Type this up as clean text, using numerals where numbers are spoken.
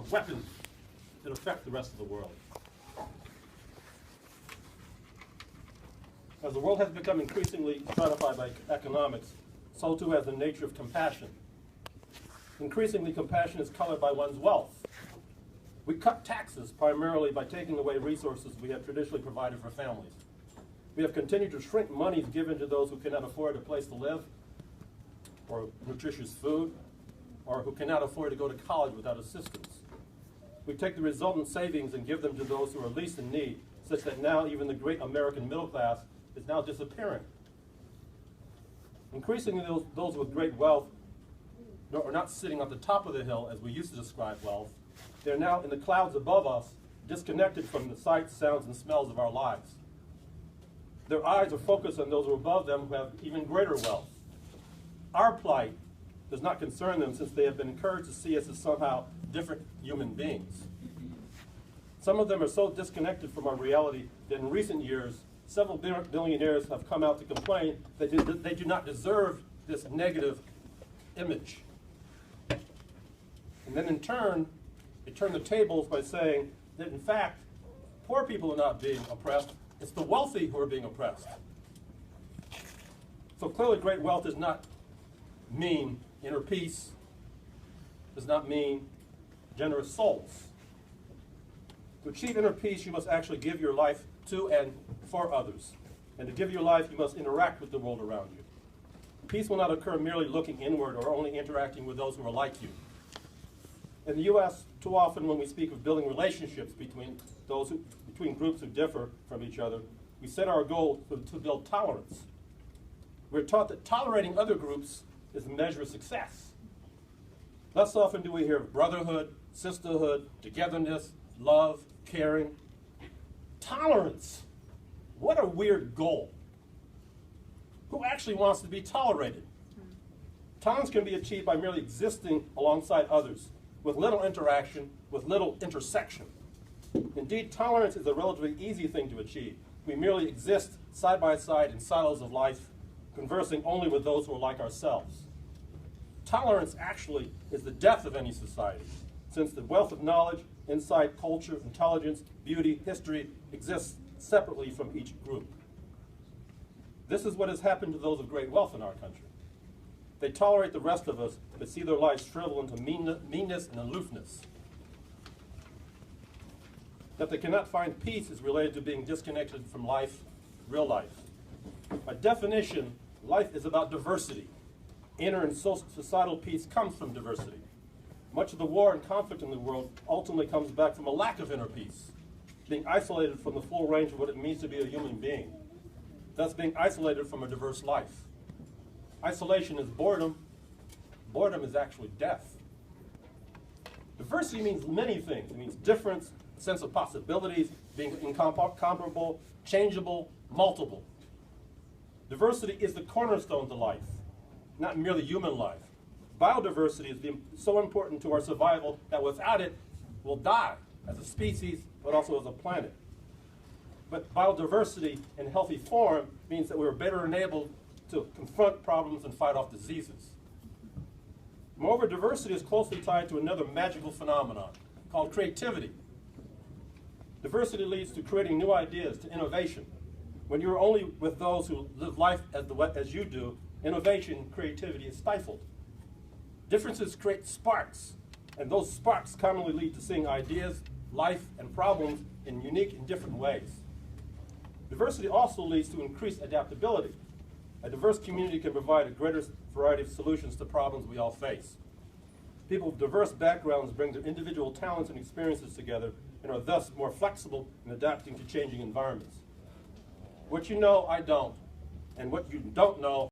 of weapons that affect the rest of the world. As the world has become increasingly stratified by economics, so too has the nature of compassion. Increasingly, compassion is colored by one's wealth. We cut taxes primarily by taking away resources we have traditionally provided for families. We have continued to shrink monies given to those who cannot afford a place to live, or nutritious food, or who cannot afford to go to college without assistance. We take the resultant savings and give them to those who are least in need, such that now even the great American middle class is now disappearing. Increasingly, those with great wealth are not sitting at the top of the hill as we used to describe wealth. They're now in the clouds above us, disconnected from the sights, sounds, and smells of our lives. Their eyes are focused on those who are above them who have even greater wealth. Our plight does not concern them, since they have been encouraged to see us as somehow different human beings. Some of them are so disconnected from our reality that in recent years, several billionaires have come out to complain that they do not deserve this negative image. And then in turn, they turn the tables by saying that in fact, poor people are not being oppressed, it's the wealthy who are being oppressed. So clearly great wealth does not mean inner peace, does not mean generous souls. To achieve inner peace, you must actually give your life to and for others. And to give your life, you must interact with the world around you. Peace will not occur merely looking inward or only interacting with those who are like you. In the U.S., too often when we speak of building relationships between groups who differ from each other, we set our goal to build tolerance. We're taught that tolerating other groups is the measure of success. Less often do we hear of brotherhood, sisterhood, togetherness, love, caring. Tolerance. What a weird goal. Who actually wants to be tolerated? Tolerance can be achieved by merely existing alongside others, with little interaction, with little intersection. Indeed, tolerance is a relatively easy thing to achieve. We merely exist side by side in silos of life, conversing only with those who are like ourselves. Tolerance actually is the death of any society, since the wealth of knowledge, insight, culture, intelligence, beauty, history exists separately from each group. This is what has happened to those of great wealth in our country. They tolerate the rest of us, but see their lives shrivel into meanness and aloofness. That they cannot find peace is related to being disconnected from life, real life. By definition, life is about diversity. Inner and societal peace comes from diversity. Much of the war and conflict in the world ultimately comes back from a lack of inner peace, being isolated from the full range of what it means to be a human being, thus being isolated from a diverse life. Isolation is boredom. Boredom is actually death. Diversity means many things. It means difference, a sense of possibilities, being incomparable, changeable, multiple. Diversity is the cornerstone to life, not merely human life. Biodiversity is so important to our survival that without it, we'll die as a species, but also as a planet. But biodiversity in healthy form means that we're better enabled to confront problems and fight off diseases. Moreover, diversity is closely tied to another magical phenomenon called creativity. Diversity leads to creating new ideas, to innovation. When you're only with those who live life as you do, innovation and creativity is stifled. Differences create sparks, and those sparks commonly lead to seeing ideas, life, and problems in unique and different ways. Diversity also leads to increased adaptability. A diverse community can provide a greater variety of solutions to problems we all face. People with diverse backgrounds bring their individual talents and experiences together and are thus more flexible in adapting to changing environments. What you know, I don't. And what you don't know,